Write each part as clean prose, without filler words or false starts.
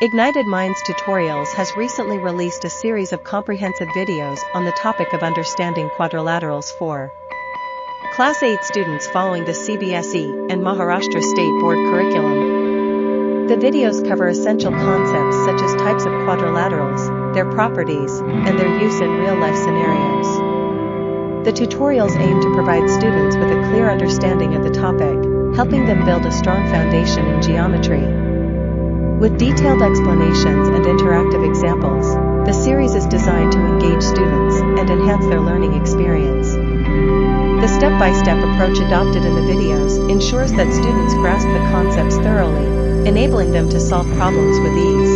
Ignited Minds Tutorials has recently released a series of comprehensive videos on the topic of understanding quadrilaterals for Class 8 students following the CBSE and Maharashtra State Board curriculum. The videos cover essential concepts such as types of quadrilaterals, their properties, and their use in real-life scenarios. The tutorials aim to provide students with a clear understanding of the topic, helping them build a strong foundation in geometry. With detailed explanations and interactive examples, the series is designed to engage students and enhance their learning experience. The step-by-step approach adopted in the videos ensures that students grasp the concepts thoroughly, enabling them to solve problems with ease.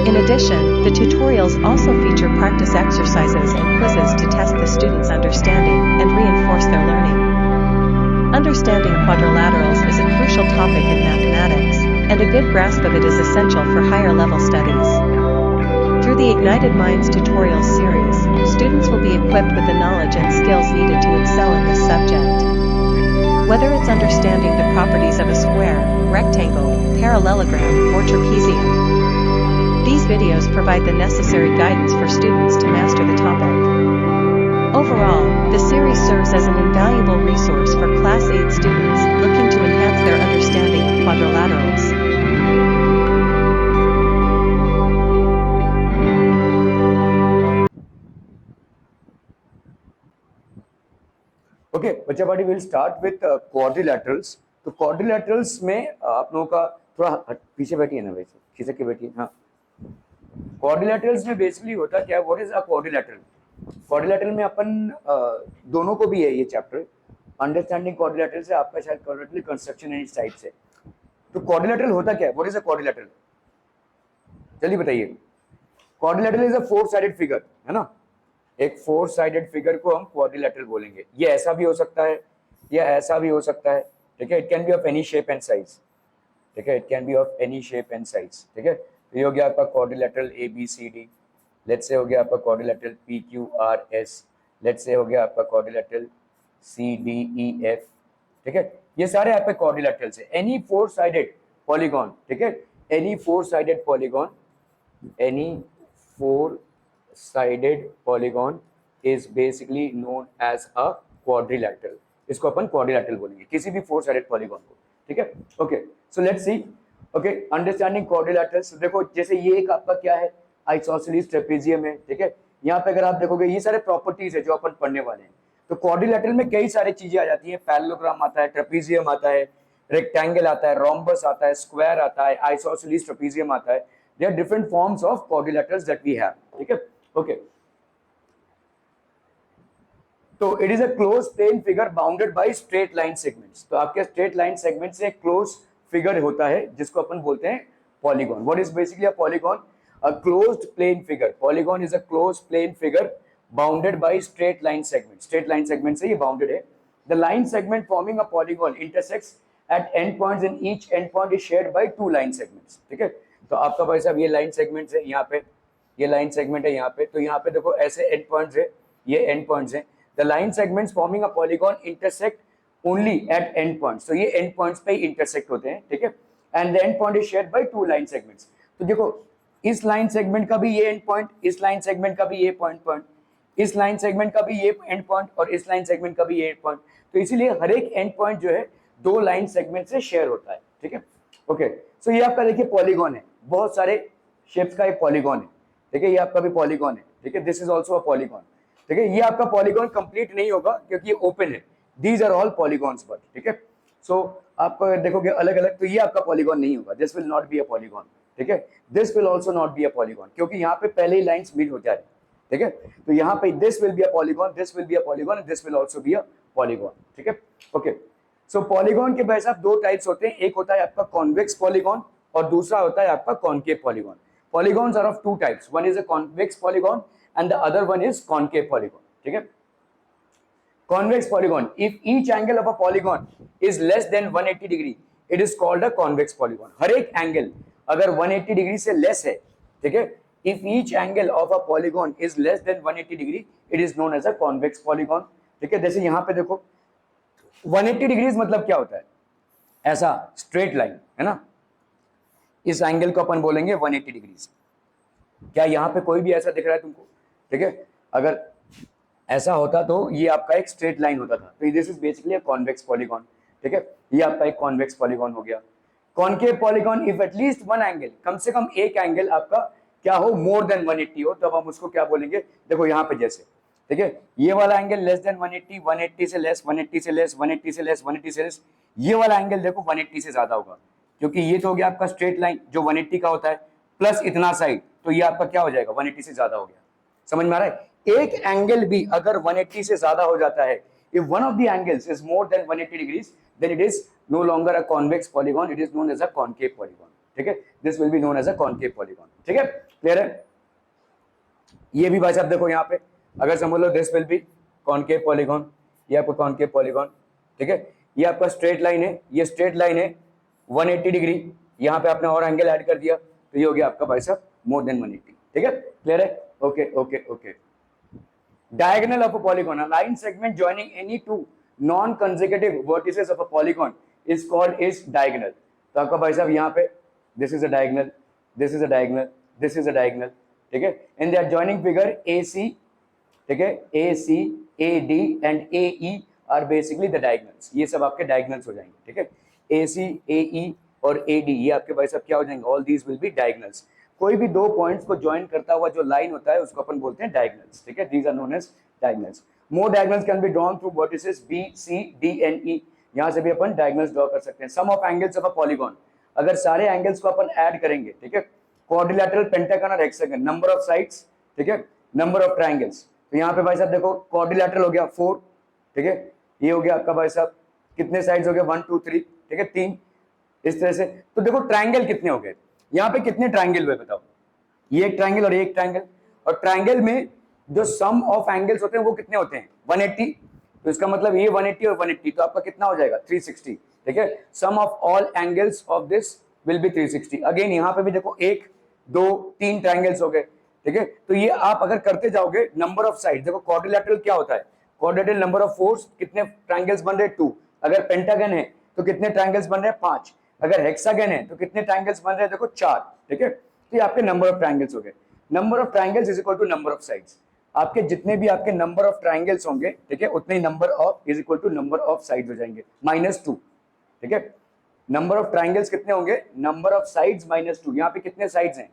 In addition, the tutorials also feature practice exercises and quizzes to test the students' understanding and reinforce their learning. Understanding quadrilaterals is a crucial topic in mathematics, and a good grasp of it is essential for higher-level studies. Through the Ignited Minds Tutorials series, students will be equipped with the knowledge and skills needed to excel in this subject. Whether it's understanding the properties of a square, rectangle, parallelogram, or trapezium, these videos provide the necessary guidance for students to master the topic. Overall, the series serves as an invaluable resource for Class 8 students looking to enhance their understanding of quadrilaterals. Okay, बच्चा party will start with क्वाड्रिलैटरल्स। तो क्वाड्रिलैटरल्स में आप लोगों का थोड़ा पीछे बैठिए ना, वैसे खिसक के बैठिए। हाँ, क्वाड्रिलैटरल्स में बेसिकली होता क्या है, what is a quadrilateral? Quadrilateral में अपन दोनों को भी है ये चैप्टर, अंडरस्टैंडिंग क्वाड्रिलैटरल से आपका शायद क्वाड्रिलैटरल कंस्ट्रक्शन एंड टाइप से। तो क्वाड्रिलैटरल होता क्या है, व्हाट इज अ क्वाड्रिलैटरल? जल्दी बताइए। Quadrilateral is a four sided figure, है ना? एक फोर साइडेड फिगर को हम क्वाड्रिलैटरल बोलेंगे। ये ऐसा भी हो सकता है या ऐसा भी हो सकता है, ठीक है? It can be of any shape and size, ठीक है? It can be of any shape and size, ठीक है? तो ये हो गया आपका quadrilateral A B C D, let's say हो गया आपका quadrilateral P Q R S, let's say हो गया आपका quadrilateral C D E F, ठीक है? ये सारे आपके क्वाड्रिलैटरल्स है। एनी फोर साइडेड पॉलीगॉन, ठीक है? Any four sided polygon, any four-sided polygon is basically known as a quadrilateral. इसको अपन quadrilateral बोलेंगे, किसी भी four-sided polygon को, ठीक है? Okay, so let's see. Okay, understanding quadrilaterals. देखो, जैसे ये एक आपका क्या है, isosceles trapezium है, ठीक है? यहाँ पे अगर आप देखोगे ये सारे प्रॉपर्टीज है जो अपन पढ़ने वाले हैं। तो क्वाड्रिलैटरल में कई सारी चीजें आ जाती हैं, पैरेललोग्राम आता है, ट्रेपेजियम आता है, रेक्टेंगल आता है, रोम्बस आता है, स्क्वायर आता है, आइसोसेलेस ट्रेपेजियम आता है। There are different forms of quadrilaterals that we have, ठीक है? Okay. तो it is a closed plane figure bounded by straight line segments. तो आपके straight line segments से closed figure होता है जिसको अपन बोलते हैं polygon. What is basically a polygon? A closed plane figure. Polygon is a closed plane figure bounded by straight line segments. Straight line segment से ये bounded है. The line segment forming a polygon intersects at endpoints and each endpoint is shared by two line segments. ठीक है? तो आपका भाई साहब ये लाइन सेगमेंट्स है, यहाँ पे ये लाइन सेगमेंट है, यहाँ पे तो यहाँ पे देखो ऐसे एंड पॉइंट्स है, ये एंड पॉइंट्स है। The line segments forming a polygon intersect only at end points, तो ये एंड पॉइंट्स पे ही इंटरसेक्ट होते हैं, ठीक है? And the end point is shared by two line segments. तो देखो इस लाइन सेगमेंट का भी ये एंड पॉइंट, इस लाइन सेगमेंट का भी ये पॉइंट, इस लाइन सेगमेंट का भी ये एंड पॉइंट और इस लाइन सेगमेंट का भी ये एंड पॉइंट। तो इसीलिए हर एक एंड पॉइंट जो है दो लाइन सेगमेंट से शेयर होता है, ठीक है? ओके, सो ये आपका देखिए पॉलीगॉन है, बहुत सारे शेप्स का एक पॉलीगॉन है, ठीक है? ये आपका भी पॉलीगॉन है, ठीक है? This is also a polygon, ठीक है? ये आपका पॉलीगॉन कंप्लीट नहीं होगा क्योंकि ये ओपन है। These are all polygons but, ठीक है? सो आप देखोगे अलग अलग, तो ये आपका पॉलीगॉन नहीं होगा, this will not be a polygon, ठीक है? This will also not be a polygon क्योंकि यहाँ पे पहले ही लाइंस मीट हो जा रही है, ठीक है? तो यहाँ पे this will be a polygon, this will be a polygon and this will also be a polygon, ठीक है? ओके, सो पॉलीगॉन के भाई साहब दो टाइप्स होते हैं, एक होता है आपका कॉन्वेक्स पॉलीगॉन और दूसरा होता है आपका concave polygon. Polygons are of two types. One is a convex polygon and the other one is concave polygon. ठीक है? Convex polygon. If each angle of a polygon is less than 180 degree, it is called a convex polygon. हर एक angle अगर 180 degree से less है, ठीक है? If each angle of a polygon is less than 180 degree, it is known as a convex polygon. ठीक है? जैसे यहाँ पे देखो 180 डिग्री मतलब क्या होता है? ऐसा स्ट्रेट लाइन, है ना? इस एंगल को अपन बोलेंगे 180 डिग्रीज। क्या यहाँ पे कोई भी ऐसा दिख रहा है तुमको? ठीक है, अगर ऐसा होता तो ये आपका एक स्ट्रेट लाइन होता था। तो this is basically a convex polygon. ठीक है, ये आपका एक कॉन्वेक्स पॉलीगॉन हो गया। Concave polygon if at least one angle, कम से कम एक एंगल आपका क्या हो, मोर देन 180 हो, तब हम उसको क्या बोलेंगे? देखो यहाँ पे जैसे, ठीक है, ये वाला एंगल लेस देन 180, 180 से लेस, 180 से लेस, 180 से लेस, 180 से लेस, ये वाला एंगल देखो 180 से ज्यादा होगा, क्योंकि ये तो हो गया आपका स्ट्रेट लाइन जो 180 का होता है, प्लस इतना साइड, तो ये आपका क्या हो जाएगा? 180 से ज्यादा हो गया। समझ में आ रहा है? एक एंगल भी अगर 180 से ज्यादा हो जाता है, if one of the angles is more than 180 degrees, then it is no longer a convex polygon, it is known as a concave polygon। ठीक है, this will be known as a concave polygon। ठीक है, clear है? ये भी भाई साहब देखो यहाँ पे, अगर समझ लो this will be concave polygon, ये आपका कॉनकेव पॉलीगॉन। ठीक है, ये आपका स्ट्रेट लाइन है, ये स्ट्रेट लाइन है 180 डिग्री, यहाँ पे आपने और एंगल ऐड कर दिया, तो ये हो गया आपका भाई साहब मोर देन 180। ठीक है, क्लियर है? Okay okay okay. Diagonal of a polygon, a line segment joining any two non-consecutive vertices of a polygon is called is diagonal। तो आपका भाई साहब यहाँ पे this is a diagonal, this is a diagonal, this is a diagonal। ठीक है, in the adjoining figure AC, ठीक है, AC, AD and AE are basically the diagonals। ये सब आपके diagonals हो जाएंगे। ठीक है, AC, AE और AD ये आपके भाई साहब क्या हो जाएंगे? All these will be diagonals। कोई भी दो पॉइंट्स को ज्वाइन करता हुआ जो लाइन होता है उसको अपन बोलते हैं डायगोनल्स। ठीक है, these are known as diagonals. More diagonals can be drawn through vertices B, C, D and E. यहां से भी अपन डायगोनल्स ड्रॉ कर सकते हैं। Sum of angles of a polygon, अगर सारे एंगल्स को अपन ऐड करेंगे, ठीक है, क्वाड्रिलैटरल, पेंटागन और हेक्सागन, नंबर ऑफ साइड्स, ठीक है, नंबर ऑफ ट्रायंगल्स। तो यहाँ पे भाई साहब देखो क्वाड्रिलैटरल हो गया 4, ठीक है, ये हो गया आपका भाई साहब कितने साइड्स हो गए? 1 2 3, ठीक है, 3, इस तरह से। तो देखो ट्रायंगल कितने हो गए? यहाँ पे कितने ट्रायंगल हुए बताओ? ये एक ट्रायंगल और ये एक ट्रायंगल। और ट्रायंगल में जो सम ऑफ एंगल्स होते हैं वो कितने होते हैं? 180। तो इसका मतलब ये 180 और 180, तो आपका कितना हो जाएगा? 360। ठीक है, sum of all angles of this will be 360। Again यहाँ पे भी देखो 1 2 3 ट्रायंगल्स हो गए। ठीक है, तो ये आप अगर करते जाओगे नंबर ऑफ साइड, देखो क्वाड्रिलैटरल क्या होता है? क्वाड्रिलैटरल नंबर ऑफ फोर्स, कितने ट्रायंगल्स बन रहे? 2। अगर पेंटागन है तो कितने ट्रायंगल्स बन रहे हैं? 5। अगर हेक्सागन है तो कितने ट्रायंगल्स बन रहे हैं? देखो 4। ठीक है, तो ये आपके नंबर ऑफ ट्रायंगल्स हो गए। Number of triangles is equal to number of sides. आपके जितने भी आपके नंबर ऑफ ट्रायंगल्स होंगे, ठीक है, उतने ही number of is equal to number of sides हो जाएंगे, -2। ठीक है, नंबर ऑफ ट्रायंगल्स कितने होंगे? Number of sides -2। यहाँ पे कितने साइड्स हैं?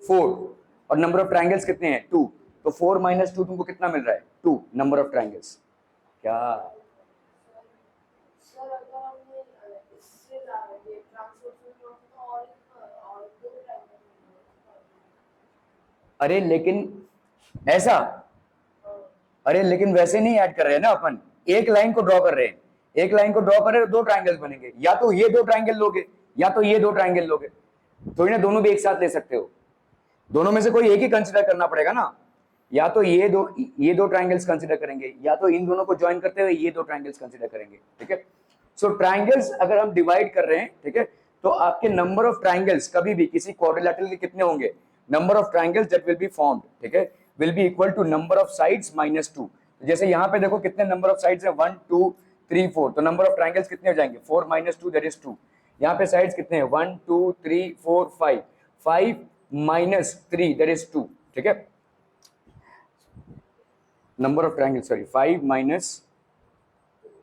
4। और नंबर ऑफ ट्रायंगल्स कितने हैं? 2। तो 4 - 2 तुमको कितना मिल रहा है? 2 नंबर ऑफ ट्रायंगल्स। क्या अरे लेकिन ऐसा, अरे लेकिन वैसे नहीं ऐड कर रहे हैं ना अपन, एक लाइन को ड्रॉ कर रहे हैं। एक लाइन को ड्रॉ कर रहे हैं तो दो ट्रायंगल्स बनेंगे, या तो ये दो ट्रायंगल लोगे या तो ये दो ट्रायंगल लोगे। तो इन्हें दोनों भी एक साथ ले सकते हो, दोनों में से कोई एक ही कंसीडर करना पड़ेगा ना। या तो ये दो ट्रायंगल्स कंसीडर करेंगे, या तो इन दोनों को ज्वाइन करते हुए ये दो ट्रायंगल्स कंसीडर करेंगे। ठीक है, सो ट्रायंगल्स अगर हम डिवाइड कर रहे हैं, ठीक है, तो आपके नंबर ऑफ ट्रायंगल्स कभी भी किसी क्वाड्रिलैटरल के कितने होंगे? Number of triangles that will be formed, ठीक है, will be equal to number of sides -2। जैसे यहाँ पे देखो कितने नंबर ऑफ साइड्स है? 1 2 3 4। तो नंबर ऑफ ट्रायंगल्स कितने हो जाएंगे? 4 - 2 दैट इज 2। यहाँ पे साइड्स कितने हैं? 1 2 3 4 5, 5 - 3 दैट इज 2। ठीक है, number of triangle, sorry, 5 minus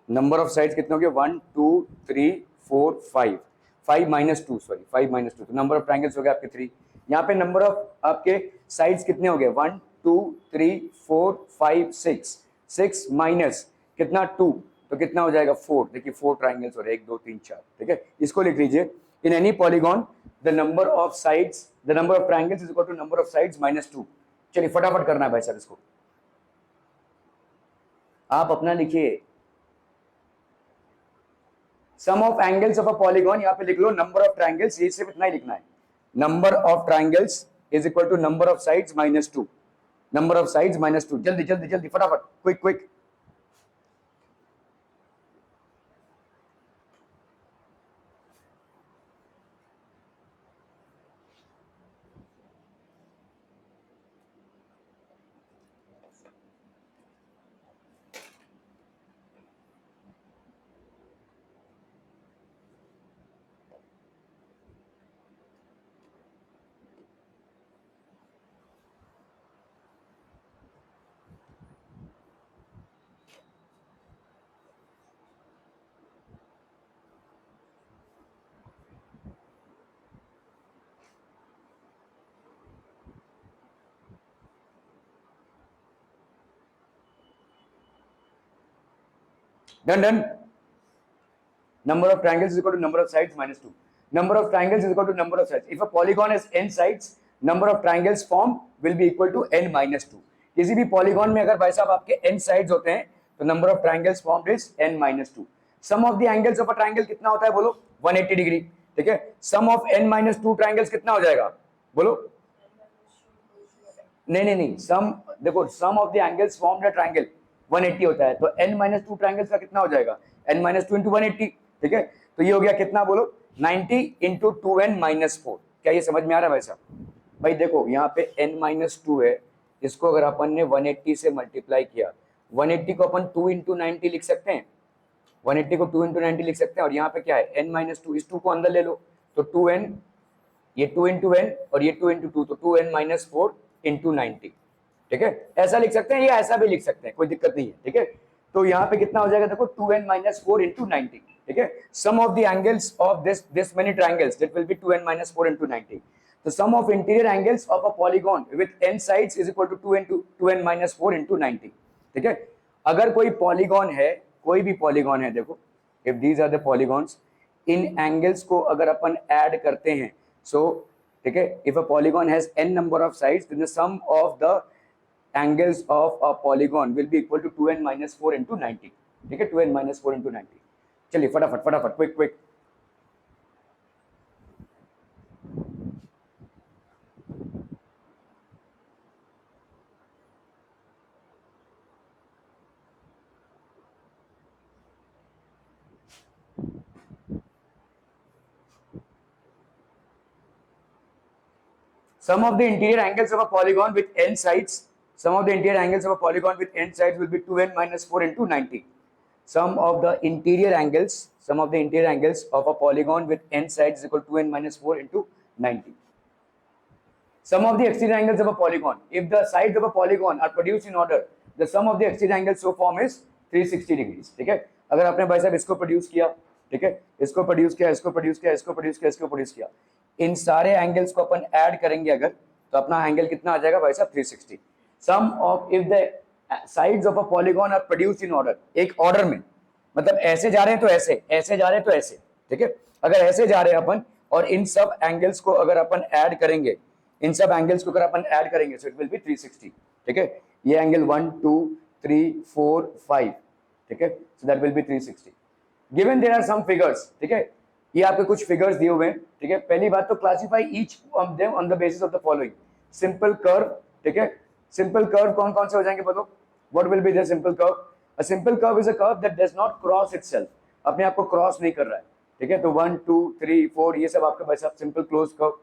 number of sides कितने हो गए? 1 2 3 4 5, 5 - 2, सॉरी, 5 - 2। तो नंबर ऑफ ट्रायंगल्स हो गए आपके 3। यहाँ पे नंबर ऑफ आपके साइड्स कितने हो गए? 1 2 3 4 5 6, 6 माइनस कितना? 2, तो कितना हो जाएगा? 4। देखिए 4 ट्रायंगल्स हो रहे हैं, 1 2 3 4। ठीक है, इसको लिख लीजिए, in any polygon the number of sides, the number of triangles is equal to number of sides -2। चलिए फटाफट करना है भाई साहब इसको, आप अपना लिखिए। Sum of angles of a polygon, यहाँ पे लिख लो नंबर ऑफ ट्रायंगल्स, ये सिर्फ इतना ही लिखना है, number of triangles is equal to number of sides -2। Number of sides -2। जल्दी जल्दी जल्दी फटाफट, quick quick. Done done. Number of triangles is equal to number of sides minus 2. Number of triangles is equal to number of sides. If a polygon has n sides, number of triangles formed will be equal to n minus 2. किसी भी polygon में अगर भाई साहब आपके n sides होते हैं तो number of triangles formed is n minus 2. Sum of the angles of a triangle कितना होता है बोलो? 180 डिग्री. ठीक है. Sum of n minus 2 triangles कितना हो जाएगा बोलो? नहीं, सम देखो, sum of the angles formed a triangle 180 होता है, तो n minus 2 ट्रायंगल्स का कितना हो जाएगा? n minus 2 into 180. ठीक है. तो ये हो गया कितना बोलो? 90 into 2n minus 4. क्या ये समझ में आ रहा है भाई साहब? भाई देखो यहाँ पे n minus 2 है, इसको अगर अपन ने 180 से मल्टीप्लाई किया, 180 को अपन 2 into 90 लिख सकते हैं, 180 को 2 into 90 लिख सकते हैं, और यहाँ पे क्या है n minus 2, इस 2 को अंदर ले लो तो 2n, ये 2 into n और ये 2 into 2, तो 2n minus 4 into 90. ठीक है. ऐसा लिख सकते हैं या ऐसा भी लिख सकते हैं, कोई दिक्कत नहीं है. ठीक है. तो यहाँ पे कितना हो जाएगा देखो? 2n minus 4 into 90. ठीक है. Sum of the angles of this many triangles that will be 2n minus 4 into 90. तो sum of interior angles of a polygon with n sides is equal to 2n minus 4 into 90. ठीक है. अगर कोई polygon है, कोई भी polygon है, देखो, if these are the polygons, इन एंगल्स को अगर अपन ऐड करते हैं, सो ठीक है, if a polygon has n number of sides then the sum of the angles of a polygon will be equal to 2n minus 4 into 90. ठीक है. 2n minus 4 into 90. चलिए फटाफट quick. Sum of the interior angles of a polygon with n sides. Sum of the interior angles of a polygon with n sides will be 2n minus 4 into 90. Sum of the interior angles of a polygon with n sides is equal to 2n minus 4 into 90. Sum of the exterior angles of a polygon. If the sides of a polygon are produced in order, the sum of the exterior angles so form is 360 degrees. ठीक है. अगर आपने भाई साहब इसको produce किया, ठीक है, इसको प्रोड्यूस किया, इसको प्रोड्यूस किया, इसको प्रोड्यूस किया, इसको प्रोड्यूस किया, इन सारे एंगल्स को अपन ऐड करेंगे अगर, तो अपना एंगल कितना आ जाएगा भाई साहब? 360. Sum of if the sides of a polygon are produced in order, एक ऑर्डर में, मतलब ऐसे जा रहे हैं तो ऐसे, ऐसे जा रहे हैं तो ऐसे. ठीक है. अगर ऐसे जा रहे हैं अपन और इन सब एंगल्स को अगर अपन ऐड करेंगे, इन सब एंगल्स को अगर अपन ऐड करेंगे, सो इट विल बी 360. ठीक है. ये एंगल 1 2 3 4 5. ठीक है. So that will be 360. Given there are some figures. ठीक है. ये आपके कुछ फिगर्स दिए हुए हैं. ठीक है. पहली बात तो classify each of them on the basis of the following. Simple curve. ठीक है. सिंपल कर्व कौन कौन से हो जाएंगे बताओ? What will be the simple curve? A simple curve is a curve that does not cross itself, अपने आप को क्रॉस नहीं कर रहा है. ठीक है. तो 1 2 3 4 ये सब आपका भाई साहब सिंपल क्लोज कर्व.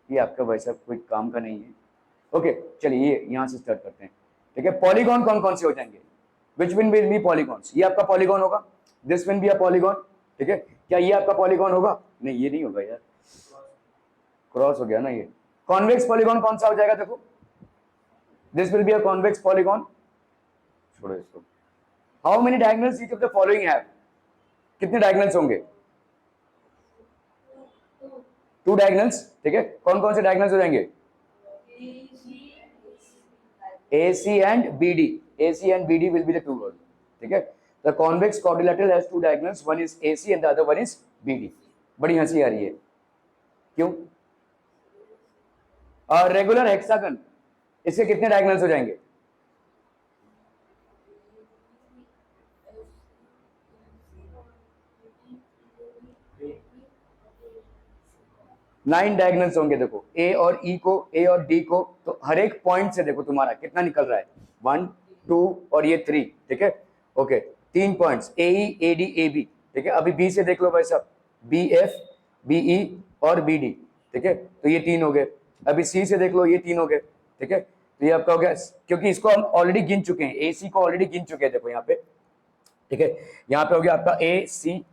ये आपका भाई साहब कोई काम का नहीं है. ओके. चलिए ये यहां से स्टार्ट करते हैं. ठीक है. पॉलीगॉन कौन कौन से हो जाएंगे? Which will be polygons? ये आपका पॉलीगॉन होगा. This will be a polygon. ठीक है. क्या ये आपका पॉलीगॉन होगा? नहीं, ये नहीं होगा यार, क्रॉस हो गया ना ये. कॉन्वेक्स पॉलीगॉन कौन सा हो जाएगा? देखो, this will be a convex polygon. छोड़ो इसको. How many diagonals each of the following have? कितने डायगोनल्स होंगे? 2 डायगोनल्स. ठीक है. कौन कौन से डायगोनल्स हो जाएंगे? AC and BD. AC and BD will be the 2 rows. ठीक है. The convex quadrilateral has 2 diagonals. One is AC and the other one is BD. बड़ी हंसी आ रही है. क्यों? रेगुलर हेक्सागन, इसके कितने डायगोनल्स हो जाएंगे? नाइन डायगोनल्स होंगे. देखो ए और ई को, ए और डी को, तो हर एक पॉइंट से देखो तुम्हारा कितना निकल रहा है? 1 2 और ये 3. ठीक है. Okay. 3 points A E A D A B. ठीक है. अभी बी से देख लो भाई साहब, बी एफ बी ई और बी डी. ठीक है. तो ये 3 हो गए. अभी सी से देख लो, ये 3 हो गए. ठीक है. तो ये आपका हो गया, क्योंकि इसको हम ऑलरेडी गिन चुके हैं, ए सी को ऑलरेडी गिन चुके हैं. देखो यहाँ पे. ठीक है. यहाँ पे हो गया आपका A C,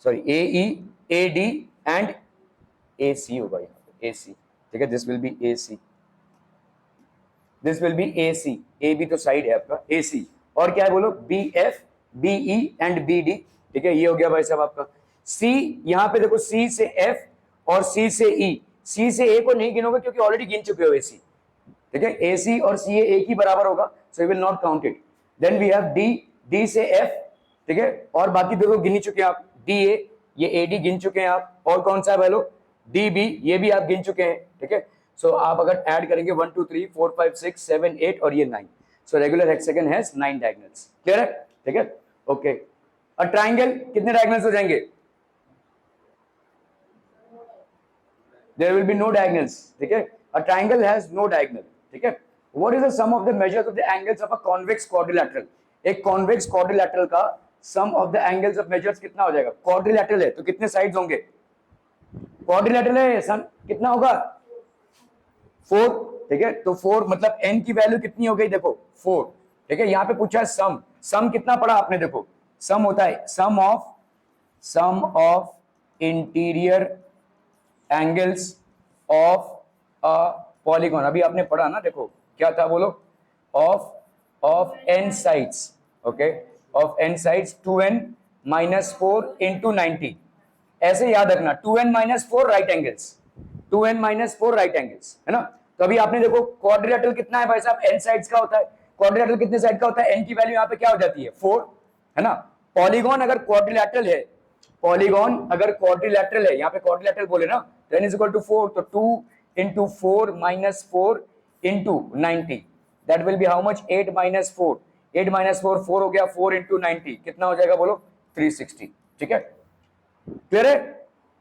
sorry A E A D and A C होगा यहाँ पे, ए सी. ठीक है. This will be A C, this will be A C. A B तो साइड है आपका, ए सी. और क्या है बोलो? B F B E and B D. ठीक है. ये हो गया भाई साहब आपका सी. यहाँ पे देखो सी से एफ और सी से ई. सी से ए को नहीं गिनोगे क्योंकि ऑलरेडी गिन चुके हो ए सी. ठीक है. ए सी और सी ए एक ही बराबर होगा, so will not count it. Then we have D, D से एफ ठीक है। और बाकी देखो गिन चुके हैं आप, डी ए, ये एडी गिन चुके हैं आप, और कौन सा है वैलो, डी बी, ये भी आप गिन चुके हैं, ठीक है। सो आप अगर ऐड करेंगे 1 2 3 4 5 6 7 8 और ये 9, so regular hexagon has 9 diagonals. Clear है, ठीक है, ओके। और ट्राइंगल कितने डायगोनल्स हो जाएंगे, there will be no diagonals, ठीक है। a triangle has no diagonal, ठीक है। what is the sum of the measures of the angles of a convex quadrilateral, एक convex quadrilateral का sum of the angles of measures कितना हो जाएगा, quadrilateral है तो कितने sides होंगे, quadrilateral है सन कितना होगा 4, ठीक है। तो 4 मतलब n की वैल्यू कितनी हो गई, देखो 4, ठीक है। यहाँ पे पूछा है सम, सम कितना पढ़ा आपने, देखो सम होता है sum of interior angles of a polygon, अभी आपने पढ़ा ना, देखो क्या था, बोलो, of n sides, okay, of n sides 2n - 4 × 90, ऐसे याद रखना 2n - 4 right angles, 2n - 4 right angles, है ना। तो अभी आपने देखो क्वाड्रिलेटरल कितना है भाई साहब, n साइड्स का होता है, क्वाड्रिलेटरल कितने साइड का होता है, n की वैल्यू यहाँ पे क्या हो जाती है 4, है ना। पॉलीगॉन अगर क्वाड्रिलेटरल है, पॉलीगॉन अगर क्वाड्रिलेटरल है, यहाँ पे क्वाड्रिलेटरल बोले ना, तो n = 4, तो 2 × 4 - 4 × 90, that will B how much, 8 - 4, 8 - 4 4 हो गया, 4 × 90 कितना हो जाएगा, बोलो 360, ठीक है। क्लियर है।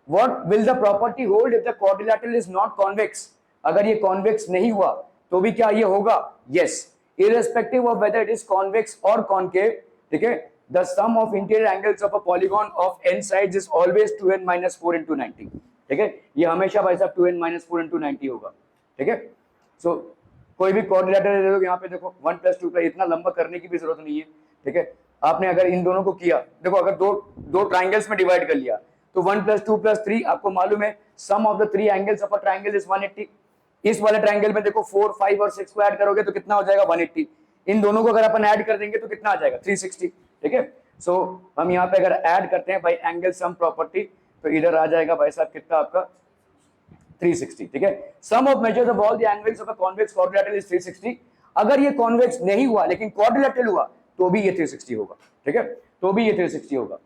What will the property hold if the quadrilateral is not convex, अगर ये कॉन्वेक्स नहीं हुआ तो भी क्या ये होगा, yes, irrespective of whether it is convex or concave, ठीक है, the sum of interior angles of a polygon of n sides is always 2n - 4 × 90, ठीक है, ये हमेशा भाई साहब 2n - 4 × 90 होगा, ठीक है। सो कोई भी क्वाड्रिलेटरल ले लो, यहाँ पे देखो 1 + 2 इतना लंबा करने की भी जरूरत नहीं है, ठीक है। आपने अगर इन दोनों को किया, देखो अगर दो ट्राइंगल्स में डिवाइड कर लिया तो 1 + 2 + 3 आपको मालूम है, sum of the 3 angles of a triangle is 180, इस वाले ट्राइंगल में देखो 4 5 और 6 को ऐड करोगे तो कितना हो जाएगा 180, इन दोनों को अगर अपन ऐड कर देंगे तो कितना आ जाएगा 360, ठीक है। सो हम यहाँ पे अगर ऐड करते हैं भाई एंगल सम प्रॉपर्टी, तो इधर आ जाएगा भाई साहब कितना आपका 360, ठीक है। Sum of measures of all the angles of a convex quadrilateral is 360, अगर ये कॉन्वेक्स नहीं हुआ लेकिन क्वाड्रिलेटरल हुआ तो भी ये 360 होगा, ठीक है, तो भी ये 360 होगा,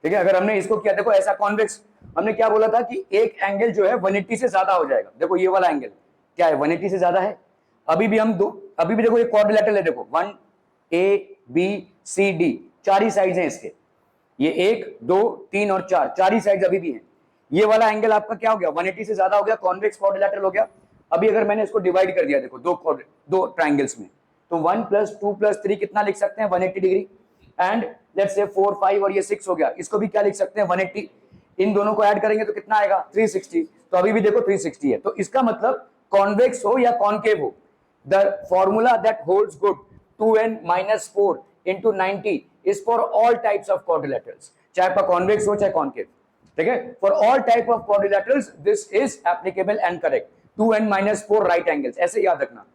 ठीक है। अगर हमने इसको किया, देखो ऐसा कॉन्वेक्स, हमने क्या बोला था कि एक एंगल जो है 180 से ज्यादा हो जाएगा, देखो ये वाला एंगल क्या है 180 से ज्यादा है, अभी भी देखो ये क्वाड्रिलेटरल है, देखो 1 A B C D 4 he sides हैं इसके, ये 1 2 3 और 4 ही साइड्स अभी भी हैं, ये वाला एंगल आपका क्या हो गया 180 से ज्यादा हो गया, कॉन्वेक्स क्वाड्रिलेटरल हो गया। अभी अगर मैंने इसको डिवाइड कर दिया, देखो दो ट्राइंगल्स में, तो 1 + 2 + 3 कितना लिख सकते हैं 180 डिग्री, एंड लेट्स से 4 5 और ये 6 हो गया, इसको भी क्या लिख सकते हैं 180, इन दोनों को ऐड करेंगे तो कितना आएगा 360, तो अभी भी देखो 360 है, तो इसका मतलब कॉन्वेक्स हो या कॉन्केव हो, the formula that holds good 2n - 4 × 90 is for all types of quadrilaterals, चाहे आपका कॉन्वेक्स हो चाहे कॉन्केव, ठीक है, for all type of quadrilaterals this is applicable and correct, 2n - 4 right angles, ऐसे याद रखना।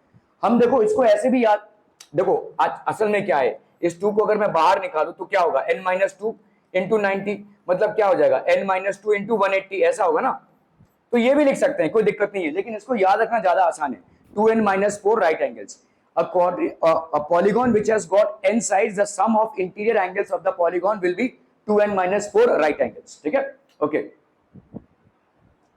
हम देखो इसको ऐसे भी याद, देखो असल में क्या है, इस 2 को अगर मैं बाहर निकालूं तो क्या होगा n - 2 × 90, मतलब क्या हो जाएगा n - 2 × 180, ऐसा होगा ना, तो ये भी लिख सकते हैं, कोई दिक्कत नहीं है, लेकिन इसको याद रखना ज्यादा आसान है, 2n - 4 right angles, a polygon which has got n sides, the sum of interior angles of the polygon will be 2n - 4 right angles, ठीक है, ओके।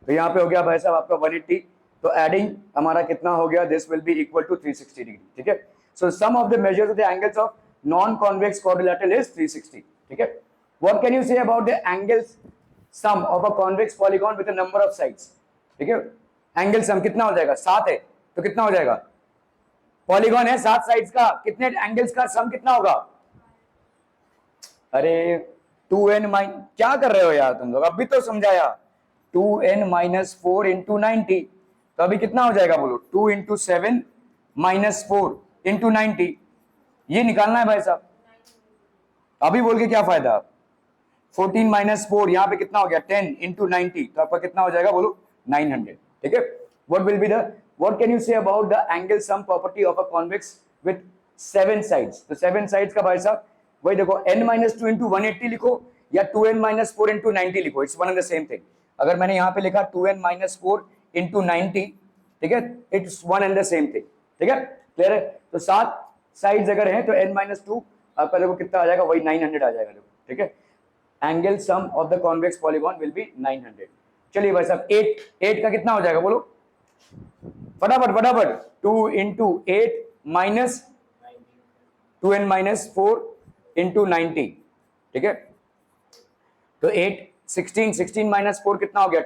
तो यहाँ पे हो गया भाई साहब आपका 180, तो एडिंग हमारा कितना हो गया, this will be equal to 360 degree, ठीक है। So sum of the measures of the angles of non convex quadrilateral is 360, ठीक है। What can you say about the angles sum of a convex polygon with a number of sides, ठीक है, angle sum कितना हो जाएगा 7 है, तो कितना हो जाएगा, पॉलीगॉन है 7 साइड्स का, कितने एंगल्स का सम कितना होगा, अरे 2n क्या कर रहे हो यार तुम लोग, अभी तो समझाया, 2n - 4 × 90, तो अभी कितना हो जाएगा बोलो, 2 × 7 - 4 × 90, ये निकालना है भाई साहब, अभी बोल के क्या फायदा, 14 - 4 यहाँ पे कितना हो गया 10 × 90, तो आपका कितना हो जाएगा बोलो 900, ठीक है। What will be the, what can you say about the angle sum property of a convex with 7 sides, तो 7 sides का भाई साहब वही देखो n - 2 × 180 लिखो या 2n - 4 × 90 लिखो, it's one and the same thing. अगर मैंने यहाँ पे लिखा 2n - 4 × 90, ठीक है, it's one and the same thing, ठीक है, क्लियर है। तो 7 साइड्स अगर हैं तो n-2 आपका देखो कितना आ जाएगा, वही 900 आ जाएगा देखो, ठीक है। Angle sum of the convex polygon will be 900। चलिए भाई साहब 8 का कितना हो जाएगा बोलो फटाफट फटाफट, 2 इंटू 8 माइनस 2n-4 इंटू 90, ठीक है। तो 8 16 माइनस 4 कितना हो गया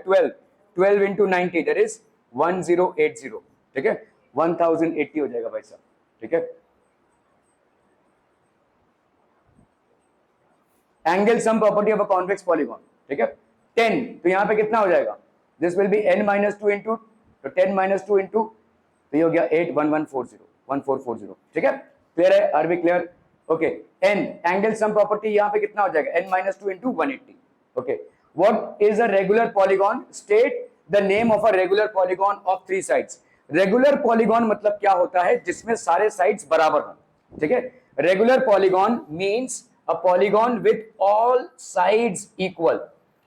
12 इंटू 90 दैट इज 1080, ठीक है, 1080 हो जाएगा भाई साहब, ठीक है। Angle sum property of a convex polygon, ठीक है। 10 तो यहां पे कितना हो जाएगा, this will B n-2 into, तो 10-2 इंटू, तो ये हो गया 8 1440, ठीक है। क्लियर है, are we clear? Okay, n angle sum property यहां पे कितना हो जाएगा n-2 into 180, okay. What is a regular polygon? State the name of a regular polygon of 3 sides. Regular polygon मतलब क्या होता है, जिसमें सारे साइड्स बराबर हों, ठीक है। Regular polygon means a polygon with all sides equal,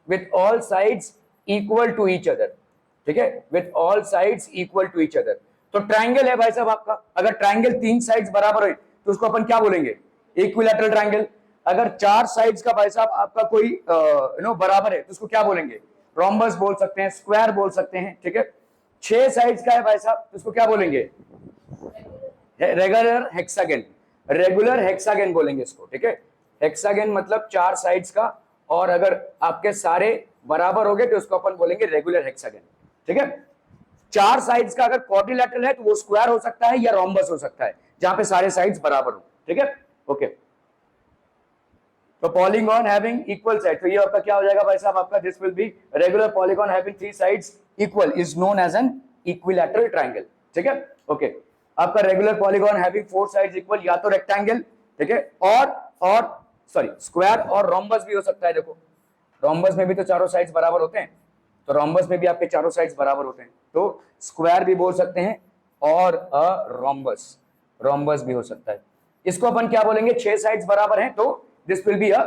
with all sides equal to each other, ठीक है, with all sides equal to each other। तो ट्रायंगल है भाई साहब आपका, अगर ट्रायंगल 3 साइड्स बराबर है तो उसको अपन क्या बोलेंगे, इक्विलैटरल ट्रायंगल। अगर 4 साइड्स का भाई साहब आपका कोई बराबर है तो उसको क्या बोलेंगे, रोम्बस बोल सकते हैं, स्क्वायर बोल सकते हैं, ठीक है। 6 साइड्स का है भाई साहब तो उसको क्या बोलेंगे, रेगुलर हेक्सागन, रेगुलर हेक्सागन बोलेंगे इसको, ठीक है। हेक्सागन मतलब 4 साइड्स का, और अगर आपके सारे बराबर हो गए तो उसको अपन बोलेंगे रेगुलर हेक्सागन, ठीक है। 4 साइड्स का अगर क्वाड्रिलैटरल है तो वो स्क्वायर हो सकता है या रोम्बस हो सकता है, जहां पे सारे साइड्स बराबर हो, ठीक है, ओके। तो पॉलीगॉन हैविंग इक्वल साइड, तो ये आपका क्या हो जाएगा भाई साहब आपका, this will be regular polygon having 3 sides equal is known as an equilateral triangle, ठीक है, ओके। आपका regular polygon having 4 sides equal या तो रेक्टेंगल, ठीक है, और सॉरी स्क्वायर और रोम्बस भी हो सकता है। देखो रोम्बस में भी तो चारों साइड्स बराबर होते हैं, तो रोम्बस में भी आपके चारों साइड्स बराबर होते हैं, तो स्क्वायर भी बोल सकते हैं और रोम्बस भी हो सकता है। इसको अपन क्या बोलेंगे, 6 साइड्स बराबर हैं तो this will be a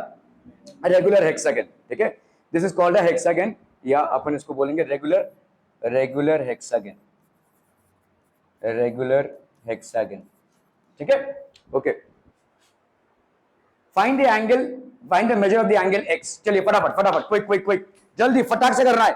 regular hexagon, ठीक है, this is called a hexagon, या अपन इसको बोलेंगे रेगुलर हेक्सागन, ठीक है, okay. Find the angle, find the measure of the angle x। चलिए फटाफट फटाफट, क्विक जल्दी फटाक से करना है।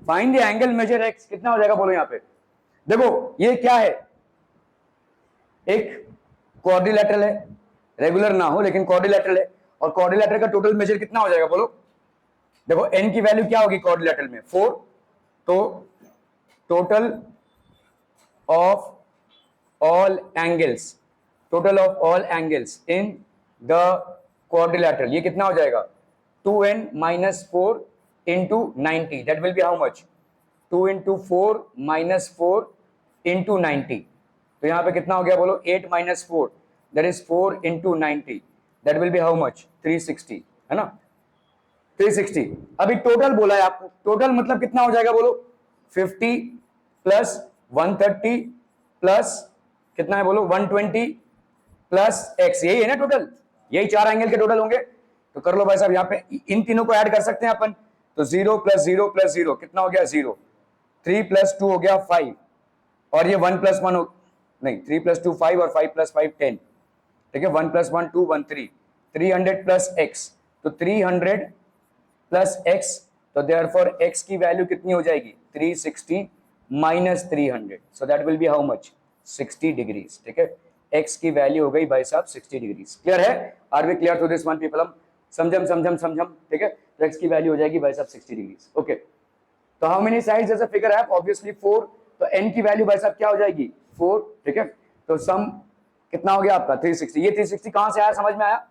Find the angle measure x, कितना हो जाएगा बोलो यहां पे। देखो ये क्या है, एक क्वाड्रिलैटरल है, रेगुलर ना हो लेकिन क्वाड्रिलैटरल है, और क्वाड्रिलैटरल का टोटल मेजर कितना हो जाएगा बोलो। देखो n की वैल्यू क्या होगी क्वाड्रिलैटरल में 4, तो total of all angles, total of all angles in the quadrilateral ये कितना हो जाएगा 2n-4 into 90, that will be how much, 2 into 4 minus 4 into 90, तो यहां पे कितना हो गया बोलो 8 minus 4 that is 4 into 90, that will be how much 360, है ना 360। अभी टोटल बोला है आपको, टोटल मतलब कितना हो जाएगा बोलो 50 प्लस 130 प्लस कितना है बोलो 120 प्लस x, यही है ना टोटल, यही 4 एंगल के टोटल होंगे। तो कर लो भाई साहब, यहाँ पे इन तीनों को ऐड कर सकते हैं अपन। तो 0 + 0 + 0 कितना हो गया 0, 3 + 2 हो गया 5, और ये 1 + 1 हो, नहीं 3 + 2 5 और 5 + 5 10, ठीक है। 1 + 1 2 1 3, 300 + x, तो 300 + x, तो देयरफॉर x की वैल्यू कितनी हो जाएगी 360 - 300, सो that will B how much 60 degrees, ठीक है। x की वैल्यू हो गई भाई साहब 60 डिग्रीज। क्लियर है? Are we clear to this one people? हम समझम, ठीक है। तो x की वैल्यू हो जाएगी भाई साहब 60 डिग्रीज। ओके, तो how many sides does a figure have? Obviously 4, तो n की वैल्यू भाई साहब क्या हो जाएगी 4, ठीक है। तो सम कितना हो गया आपका 360। ये 360 कहां से आया, समझ में आया?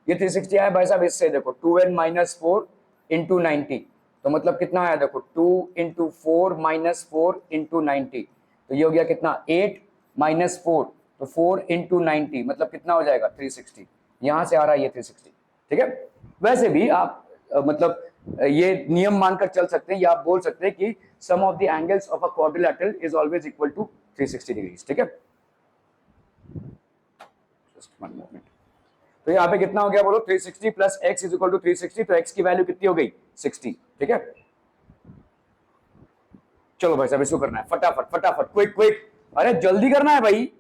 ये 360 आया भाई साहब इससे, देखो 2n - 4 × 90, तो मतलब कितना आया देखो 2 × 4 - 4 × 90, तो ये हो गया कितना 8 - 4, तो 4 × 90 मतलब कितना हो जाएगा 360, यहां से आ रहा है ये 360, ठीक है। वैसे भी आप मतलब ये नियम मानकर चल सकते हैं, या आप बोल सकते हैं कि sum of the angles of a quadrilateral is always equal to 360 degrees, ठीक है। जस्ट वन मोमेंट, तो यहाँ पे कितना हो गया बोलो 360 + x = 360, तो x की वैल्यू कितनी हो गई 60, ठीक है। चलो भाई साहब इसको करना है फटाफट फटाफट, क्विक क्विक, अरे जल्दी करना है भाई।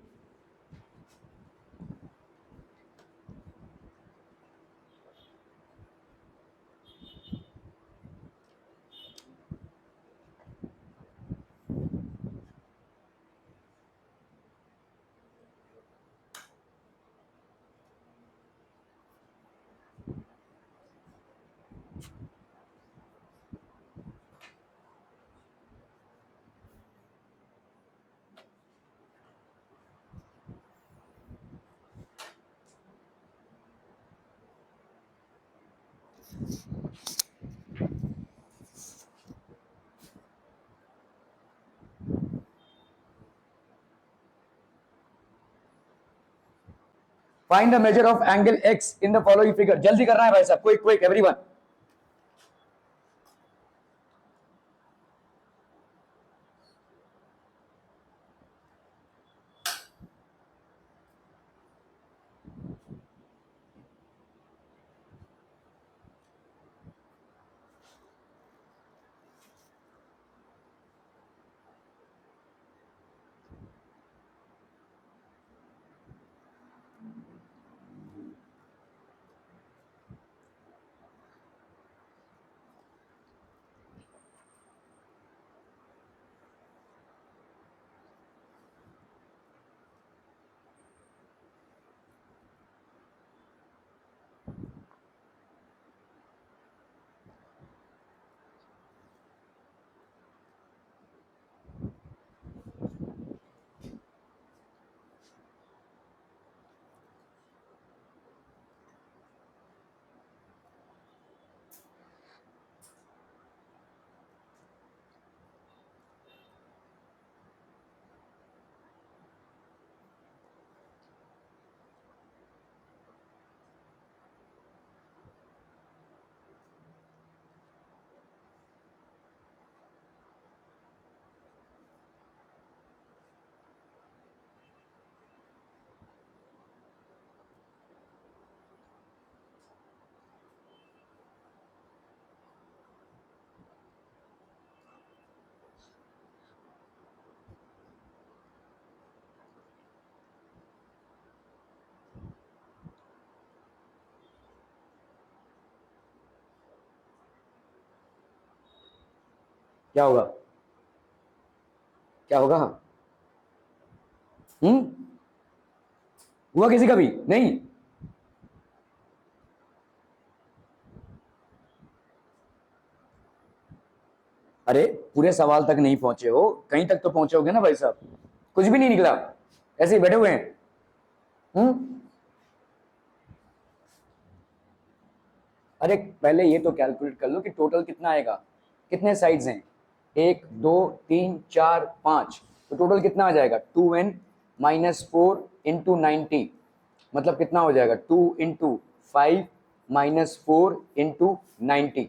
Find the measure of angle x in the following figure. जल्दी करना है भाई साहब, क्विक क्विक एवरीवन। क्या होगा, क्या होगा? हुआ किसी का भी नहीं? अरे पूरे सवाल तक नहीं पहुंचे हो, कहीं तक तो पहुंचोगे ना भाई साहब। कुछ भी नहीं निकला, ऐसे ही बैठे हुए हैं। अरे पहले ये तो कैलकुलेट कर लो कि टोटल कितना आएगा, कितने साइड्स हैं 1 2 3 4 5, तो टोटल कितना आ जाएगा 2n - 4 × 90, मतलब कितना हो जाएगा 2 × 5 - 4 × 90,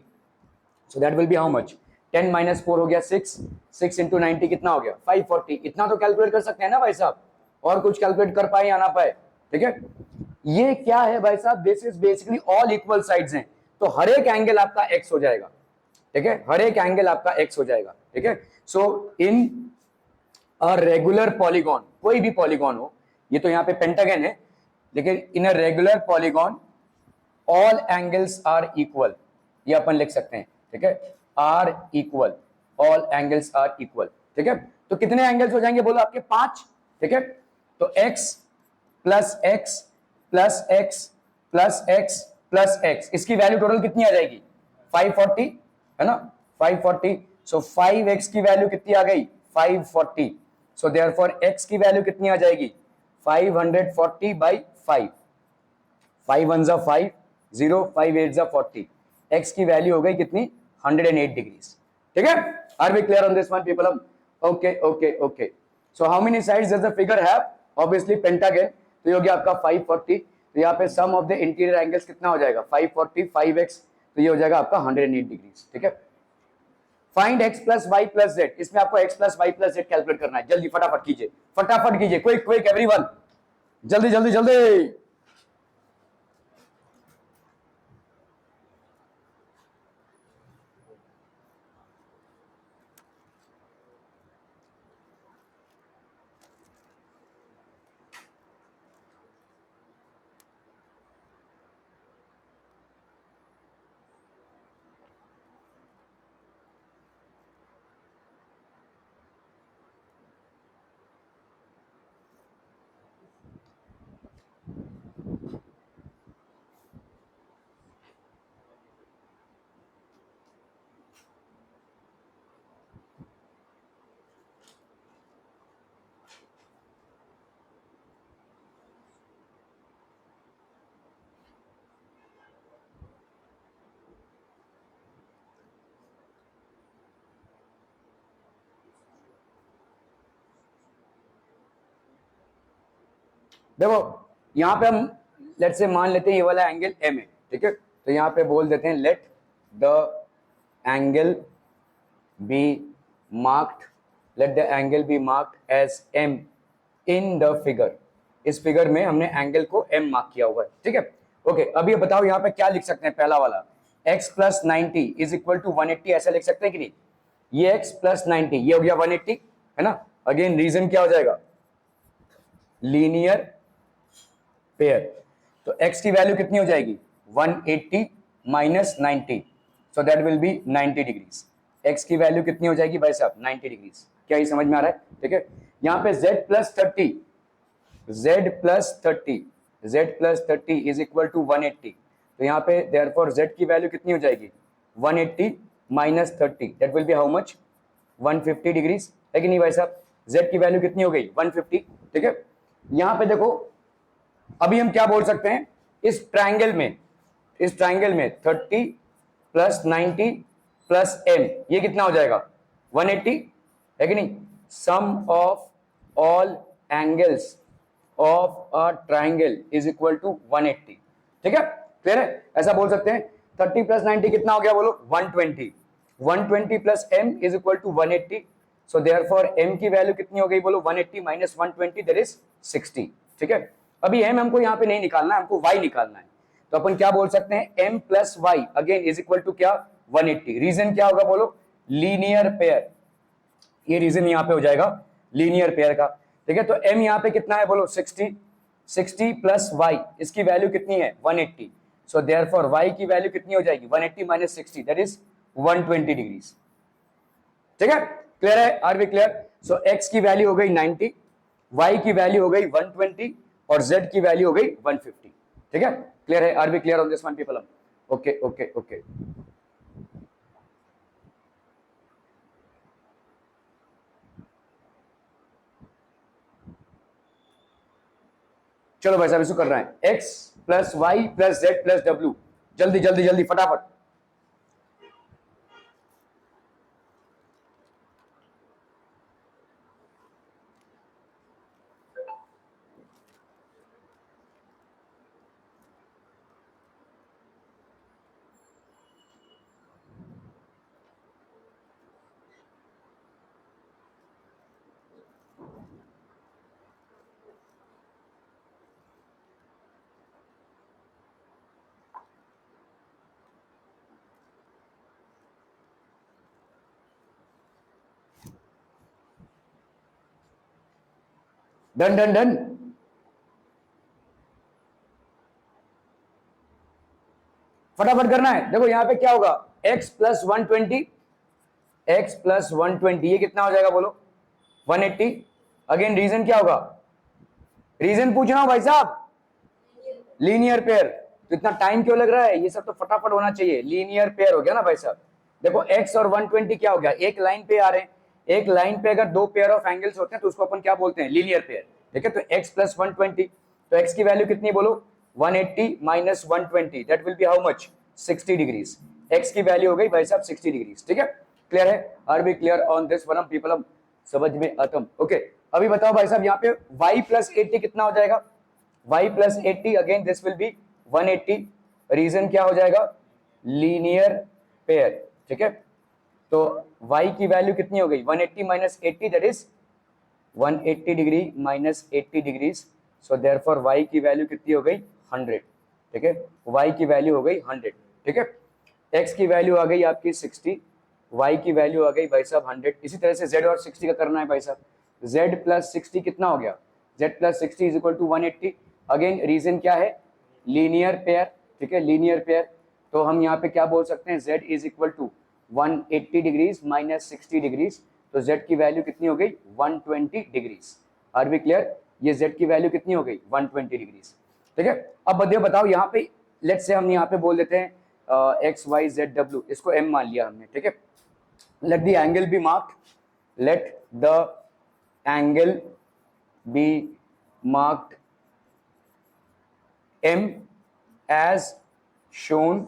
सो that will B how much 10 - 4 हो गया 6, 6 × 90 कितना हो गया 540। इतना तो कैलकुलेट कर सकते हैं ना भाई साहब, और कुछ कैलकुलेट कर पाए या ना पाए, ठीक है। ये क्या है भाई साहब, this is basically all equal sides हैं, तो हर एक एंगल आपका एक्स हो जाएगा, ठीक है, हर एक एंगल आपका एक्स हो जाएगा, ठीक है। सो इन अ रेगुलर पॉलीगॉन, कोई भी पॉलीगॉन हो, ये तो यहाँ पे पेंटागन है, लेकिन in a regular polygon all angles are equal, ये अपन लिख सकते हैं, ठीक है, are equal, all angles are equal, ठीक है। तो कितने एंगल्स हो जाएंगे बोलो आपके, 5, ठीक है। तो x plus x plus x plus x plus x, इसकी वैल्यू टोटल कितनी आ जाएगी, 540, है ना, 540। सो 5x की वैल्यू कितनी आ गई, 540। सो देयरफॉर x की वैल्यू कितनी आ जाएगी, 540/5, 5 1 जा 5, 0 5 8 जा 40, x की वैल्यू हो गई कितनी, 108 डिग्रीज, ठीक है। Are we clear on this one people? Okay okay okay. So how many sides does the figure have, obviously pentagon, तो ये हो गया आपका 540। तो यहाँ पे sum of the interior angles कितना हो जाएगा, 540 5x, तो ये हो जाएगा आपका 108 डिग्रीज, ठीक है। Find x plus Y plus Z, इसमें आपको x plus Y plus Z calculate करना है, जल्दी फटाफट कीजिए, फटाफट कीजिए, क्विक क्विक एवरीवन, जल्दी जल्दी जल्दी। देखो यहां पे हम लेट से मान लेते हैं ये वाला एंगल एम है, ठीक है, तो यहां पे बोल देते हैं let the angle be marked, let the angle be marked as M in the figure, इस फिगर में हमने एंगल को एम मार्क किया हुआ है, ठीक है। ओके, अब ये बताओ यहाँ पे क्या लिख सकते हैं, पहला वाला x plus 90 is equal to 180, ऐसा लिख सकते हैं कि नहीं, ये x प्लस 90 ये हो गया 180, है ना। अगेन रीजन क्या हो जाएगा, लीनियर पेयर, तो x की वैल्यू कितनी हो जाएगी, 180 minus 90, so that will B 90 degrees, x की वैल्यू कितनी हो जाएगी भाई साहब, 90 डिग्रीज, क्या ये समझ में आ रहा है, ठीक है। यहाँ पे z plus 30, z plus 30, z plus 30 is equal to 180, तो यहाँ पे देयरफॉर z की वैल्यू कितनी हो जाएगी, 180 minus 30, that will B how much, 150 degrees, है कि नहीं भाई साहब, z की वैल्यू कितनी हो गई, 150, ठीक है। यहाँ पे देखो अभी हम क्या बोल सकते हैं, इस ट्राइंगल में, इस ट्राइंगल में 30 प्लस 90 प्लस m, ये कितना हो जाएगा, 180, है कि नहीं, sum of all angles of a triangle is equal to 180, ठीक है, क्लियर है, ऐसा बोल सकते हैं। 30 प्लस 90 कितना हो गया बोलो, 120, 120 plus m is equal to 180, so therefore m की वैल्यू कितनी हो गई बोलो, 180 माइनस 120 दैट इज 60, ठीक है। अभी m हमको यहाँ पे नहीं निकालना है, हमको y निकालना है, तो अपन क्या बोल सकते हैं, m plus Y again is equal to क्या, 180, रीजन क्या होगा बोलो, लीनियर पेयर, ये रीजन यहाँ पे हो जाएगा लीनियर पेयर का, ठीक है। तो m यहाँ पे कितना है बोलो, 60, 60 प्लस y, इसकी वैल्यू कितनी है, 180, सो देयरफॉर y की वैल्यू कितनी हो जाएगी, 180 माइनस 60 दैट इज 120 डिग्रीज, ठीक है, क्लियर है, are we clear. So x की वैल्यू हो गई 90, y की वैल्यू हो गई 120 और z की वैल्यू हो गई 150, ठीक है, क्लियर है, are we clear on this one people? Okay okay okay, चलो भाई साहब इसको कर रहे हैं, x plus Y plus Z plus W, जल्दी जल्दी जल्दी फटाफट, डन डन डन। फटाफट करना है। देखो यहां पे क्या होगा, x प्लस 120, x प्लस 120 ये कितना हो जाएगा बोलो, 180। अगेन रीजन क्या होगा, रीजन पूछ रहा हूं भाई साहब, लीनियर पेयर। तो इतना टाइम क्यों लग रहा है, ये सब तो फटाफट होना चाहिए। लीनियर पेयर हो गया ना भाई साहब। देखो x और 120 क्या हो गया, एक लाइन पे आ रहे हैं। एक लाइन पे अगर दो पेयर ऑफ एंगल्स होते हैं तो उसको अपन क्या बोलते हैं, लीनियर पेयर। ठीक है, तो x प्लस 120, तो x की वैल्यू कितनी बोलो, 180 minus 120, that will B how much, 60 degrees. x की वैल्यू हो गई भाई साहब 60 डिग्रीज। ठीक है, क्लियर है, are we clear on this one people, समझ में आतम। ओके, अभी बताओ भाई साहब यहाँ पे y प्लस 80 कितना हो जाएगा, y plus 80, again this will be 180। Reason क्या हो जाएगा, लीनियर पेयर। ठीक है, तो y की वैल्यू कितनी हो गई, 180 minus 80, that is 180 degree minus 80 degrees. So therefore y की वैल्यू कितनी हो गई, 100। ठीक है, y की वैल्यू हो गई 100। ठीक है, x की वैल्यू आ गई आपकी 60, y की वैल्यू आ गई भाई साहब 100। इसी तरह से z और 60 का करना है भाई साहब। z प्लस 60 कितना हो गया, z plus 60 is equal to 180। Again reason क्या है, लीनियर पेयर। ठीक है, लीनियर पेयर, तो हम यहाँ पे क्या बोल सकते हैं, z is equal to 180 degrees minus 60 degrees. तो z की वैल्यू कितनी हो गई, 120 डिग्रीज। आर बी क्लियर, ये z की वैल्यू कितनी हो गई, 120 डिग्रीज। ठीक है, अब बताओ यहाँ पे लेट्स से हम यहाँ पे बोल देते हैं एक्स वाई जेड डब्ल्यू, इसको m मान लिया हमने। ठीक है, let the angle be marked, let the angle be marked m as shown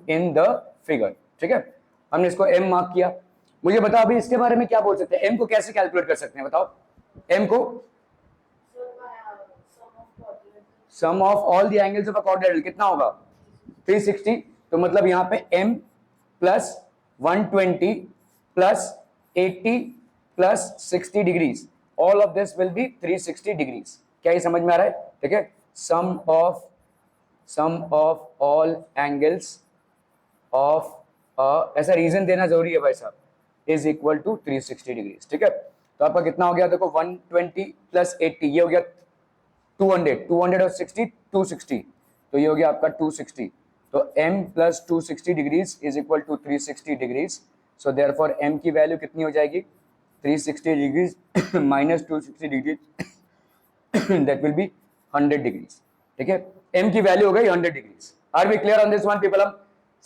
in the figure। ठीक है, हमने इसको m मार्क किया। मुझे बताओ अभी इसके बारे में क्या बोल सकते हैं, m को कैसे कैलकुलेट कर सकते हैं, बताओ m को, sum of all the angles of a quadrilateral कितना होगा, 360। तो मतलब यहाँ पे m plus 120 plus 80 plus 60 degrees, all of this will be 360 degrees. क्या ये समझ में आ रहा है। ठीक है, sum of all angles of ऐसा रीजन देना जरूरी है भाई साहब, इज इक्वल टू 360 डिग्रीज। ठीक है, तो आपका कितना हो गया, देखो 120 प्लस 80 ये हो गया 200 और 60 260, तो ये हो गया आपका 260। तो m plus 260 degrees is equal to 360 degrees. So therefore m की वैल्यू कितनी हो जाएगी, 360 degrees minus 260 degrees, that will be 100 degrees. ठीक है, m की वैल्यू हो गई 100 degrees. Are we clear on this one people,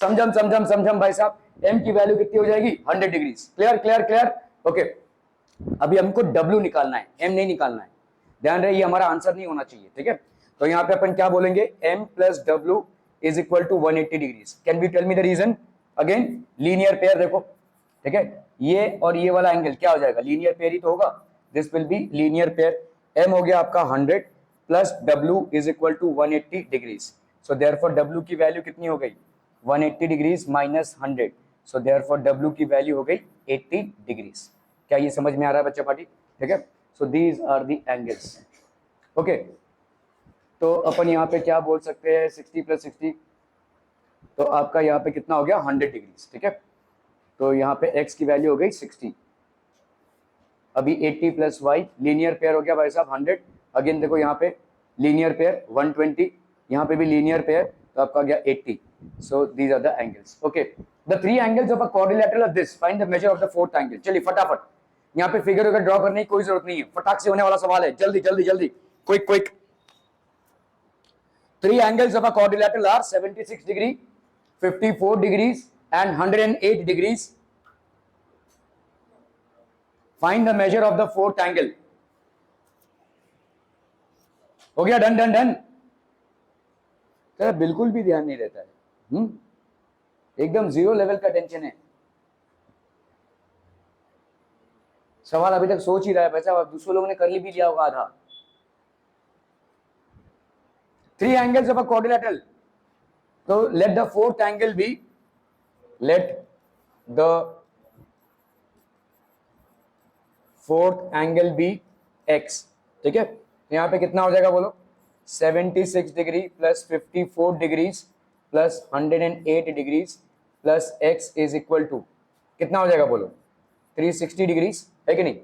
समझम भाई साहब, m की वैल्यू कितनी हो जाएगी, 100 degrees. Clear clear clear, okay. अभी हमको w निकालना है, m नहीं निकालना है, ध्यान रहे ये हमारा आंसर नहीं होना चाहिए। ठीक है, तो यहाँ पे अपन क्या बोलेंगे, m plus w is equal to 180 degrees. Can we tell me the reason, again linear pair. देखो ठीक है, ये और ये वाला एंगल क्या हो जाएगा, लीनियर पेयर ही तो होगा, this will be linear pair. m हो गया आपका 100 plus w is equal to 180 degrees. So therefore w की वैल्यू कितनी हो गई, 180 degrees minus 100, so therefore w की वैल्यू हो गई 80 डिग्रीज। क्या ये समझ में आ रहा है बच्चा पार्टी। ठीक है, so these are the angles. Okay, तो अपन यहाँ पे क्या बोल सकते हैं, 60 प्लस 60, तो आपका यहाँ पे कितना हो गया, 100 डिग्रीज। ठीक है, तो यहाँ पे x की वैल्यू हो गई 60, अभी 80 प्लस वाई, लीनियर पेयर हो गया भाई साहब 100। अगेन देखो यहाँ पे लीनियर पेयर 120, यहाँ पे भी लीनियर पेयर, तो आपका गया 80। So these are the angles. Okay, the three angles of a quadrilateral are this, find the measure of the fourth angle. चलिए फटाफट, यहाँ पे फिगर वगैरह ड्रॉ करने की कोई जरूरत नहीं है, फटाक से होने वाला सवाल है, जल्दी जल्दी जल्दी, quick quick. Three angles of a quadrilateral are 76 degree, 54 degrees and 108 degrees. Find the measure of the fourth angle. हो गया, डन डन डन। तेरा बिल्कुल भी ध्यान नहीं रहता है, एकदम जीरो लेवल का टेंशन है। सवाल अभी तक सोच ही रहा है वैसा, दूसरे लोगों ने कर भी लिया होगा आधा। Three angles of a quadrilateral, so let the fourth angle be, let the fourth angle be x। ठीक है, यहाँ पे कितना हो जाएगा बोलो, 76 degree plus 54 degrees plus 108 degrees plus x is equal to कितना हो जाएगा बोलो, 360 डिग्रीज, है कि नहीं।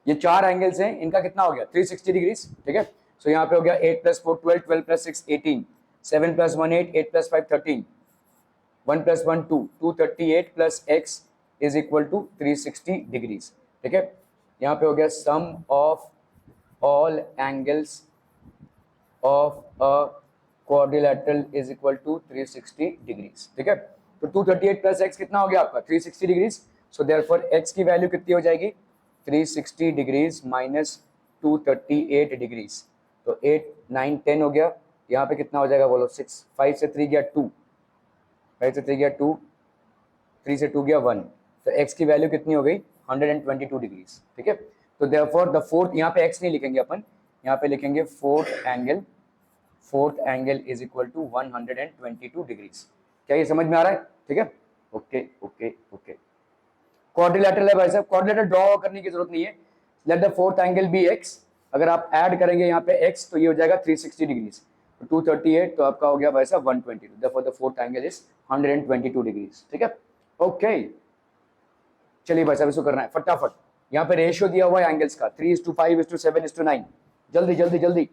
ये 4 एंगल्स हैं, इनका कितना हो गया 360 डिग्रीज, ठीक है। सो यहाँ पे हो गया 8 + 4 12, 12 + 6 18, 7 + 1 8, 8 + 5 13, 1 + 1 2, 238 + x is equal to 360 degrees, ठीक है। यहाँ पे हो गया sum of all angles of a quadrilateral is equal to 360 degrees, ठीक है। तो 238 + x कितना हो गया आपका 360 डिग्रीज। सो देयरफॉर x की वैल्यू कितनी हो जाएगी 360 डिग्रीज माइनस 238 डिग्रीज। तो 8 9 10 हो गया, यहाँ पे कितना हो जाएगा बोलो 6, 5 से 3 गया 2, 5 से 3 गया 2, 3 से 2 गया 1। तो x की वैल्यू कितनी हो गई 122 डिग्रीज, ठीक है। तो देयरफॉर द फोर्थ, यहाँ पे x नहीं लिखेंगे अपन, यहाँ पे लिखेंगे fourth angle is equal to 122 degrees. क्या ये समझ में आ रहा है, ठीक है। ओके ओके ओके, क्वाड्रिलेटरल है भाई साहब, क्वाड्रिलेटरल ड्रॉ करने की जरूरत नहीं है। Let the fourth angle be x, अगर आप ऐड करेंगे यहाँ पे x तो ये हो जाएगा 360 डिग्रीज, 238 तो आपका हो गया भाई साहब 122, therefore the fourth angle is 122 degrees, ठीक है। ओके चलिए भाई साहब इसको करना है फटाफट। यहाँ पे रेशियो दिया हुआ है एंगल्स का 3:5:7:9, जल्दी जल्दी जल्दी।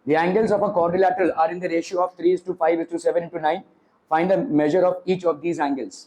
The angles of a quadrilateral are in the ratio of 3:5:7:9. Find the measure of each of these angles.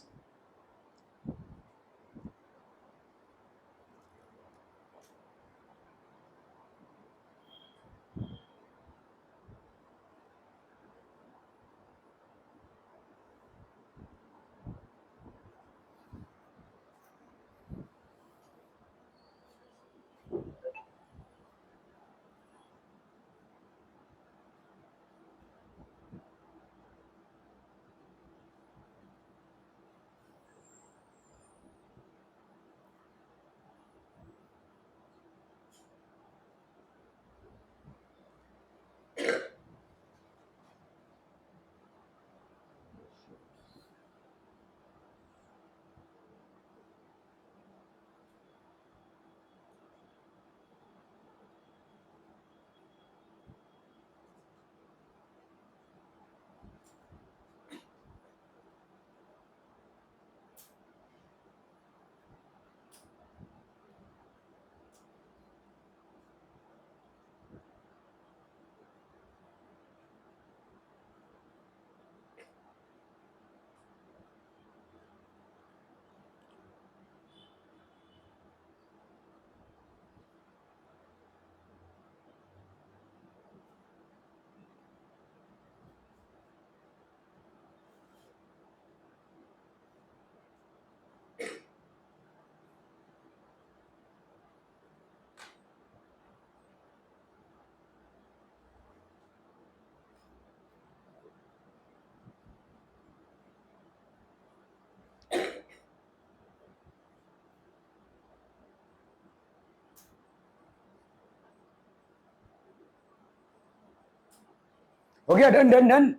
हो गया डन डन डन।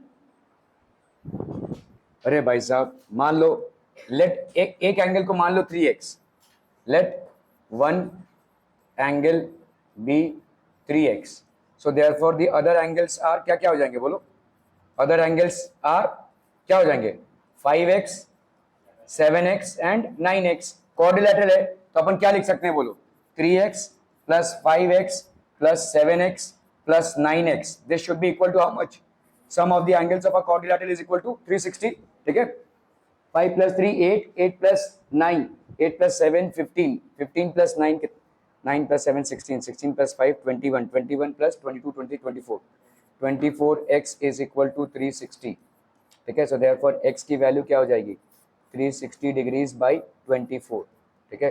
अरे भाई साहब मान लो लेट एक एंगल को मान लो 3x, let one angle be 3x, so therefore the other angles are क्या क्या हो जाएंगे बोलो, अदर एंगल्स आर क्या हो जाएंगे 5x 7x and 9x। Quadrilateral है तो अपन क्या लिख सकते हैं बोलो 3x + 5x + 7x + 9x, this should be equal to how much, sum of the angles of a quadrilateral is equal to 360, ठीक है। 5 + 3 8, 8 + 9, 8 + 7 15, 15 + 9 9 + 7 16, 16 + 5 21, 21 + 22 20 24, 24x is equal to 360, ठीक है। सो देयरफॉर x की वैल्यू क्या हो जाएगी 360 डिग्रीज बाई 24, ठीक है।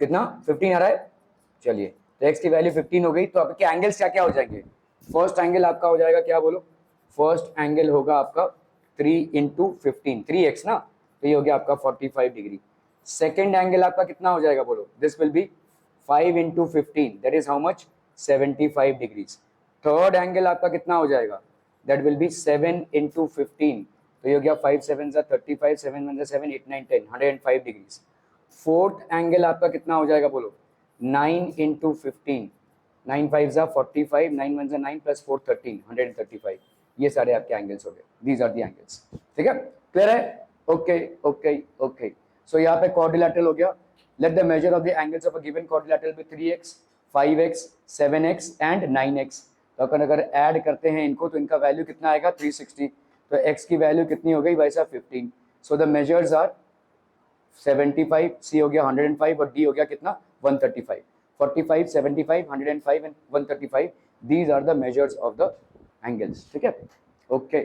कितना 15 आ रहा है, चलिए तो x की वैल्यू 15 हो गई। तो आपके एंगल्स क्या क्या हो जाएंगे, फर्स्ट एंगल आपका हो जाएगा क्या बोलो, फर्स्ट एंगल होगा आपका 3 × 15, 3x ना, तो ये हो गया आपका 45 डिग्री। सेकेंड एंगल आपका कितना हो जाएगा बोलो, this will B 5 × 15, that is how much 75 degrees. Third angle आपका कितना हो जाएगा, दैट विल बी 7 × 15, तो ये हो गया 5 7 35, 7 1 7 8 9 10, 105 डिग्रीज। फोर्थ एंगल आपका कितना हो जाएगा बोलो 9 × 15, 9 5 45, 9 1 9 + 4 13, 135। ये सारे आपके एंगल्स हो गए, दीज आर द एंगल्स, ठीक है। क्लियर है, ओके ओके ओके। सो यहाँ पे क्वाड्रिलैटरल हो गया. Let the measure of the angles of a given quadrilateral be 3x, 5x, 7x and 9x. तो अपन अगर ऐड करते हैं इनको तो इनका वैल्यू कितना आएगा 360. तो x की वैल्यू कितनी हो गई भाई साहब 15. So the measures are 75, C हो गया 105 और D हो गया कितना 135. 45, 75, 105 and 135. These are the measures of the angles. ठीक है. ओके